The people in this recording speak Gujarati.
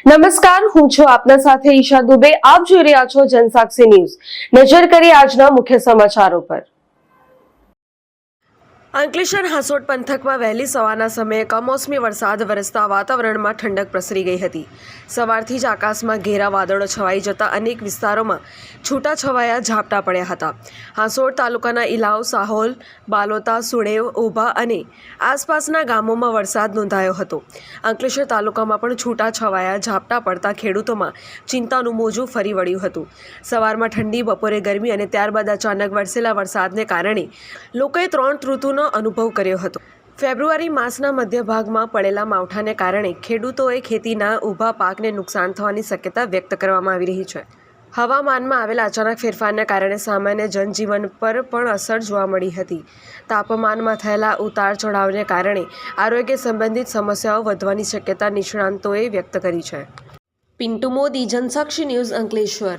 નમસ્કાર, હું છું આપના સાથે ઈશા દુબે. આપ જોઈ રહ્યા છો જનસાક્ષી ન્યૂઝ. નજર કરીએ આજના મુખ્ય સમાચારો પર. અંકલેશ્વર હાંસોટ પંથકમાં વહેલી સવારના સમયે કમોસમી વરસાદ વરસતા વાતાવરણમાં ઠંડક પ્રસરી ગઈ હતી. સવારથી જ આકાશમાં ઘેરા વાદળો છવાઈ જતા અનેક વિસ્તારોમાં છૂટાછવાયા ઝાપટા પડ્યા હતા. હાંસોટ તાલુકાના ઇલાવ, સાહોલ, બાલોતા, સુણેવ, ઉભા અને આસપાસના ગામોમાં વરસાદ નોંધાયો હતો. અંકલેશ્વર તાલુકામાં પણ છૂટાછવાયા ઝાપટા પડતા ખેડૂતોમાં ચિંતાનું મોજું ફરી વળ્યું હતું. સવારમાં ઠંડી, બપોરે ગરમી અને ત્યારબાદ અચાનક વરસેલા વરસાદને કારણે લોકોએ 3 ઋતુનો અનુભવ કર્યો હતો. ફેબ્રુઆરી માસના મધ્ય ભાગમાં પડેલા માવઠાને કારણે ખેડૂતોએ ખેતીના ઊભા પાકને નુકસાન થવાની શક્યતા વ્યક્ત કરવામાં આવી રહી છે. હવામાનમાં આવેલા અચાનક ફેરફારને કારણે સામાન્ય જનજીવન પર પણ અસર જોવા મળી હતી. તાપમાનમાં થયેલા ઉતાર ચઢાવને કારણે આરોગ્ય સંબંધિત સમસ્યાઓ વધવાની શક્યતા નિષ્ણાંતોએ વ્યક્ત કરી છે. પિન્ટુ મોદી, જનસાક્ષી ન્યૂઝ, અંકલેશ્વર.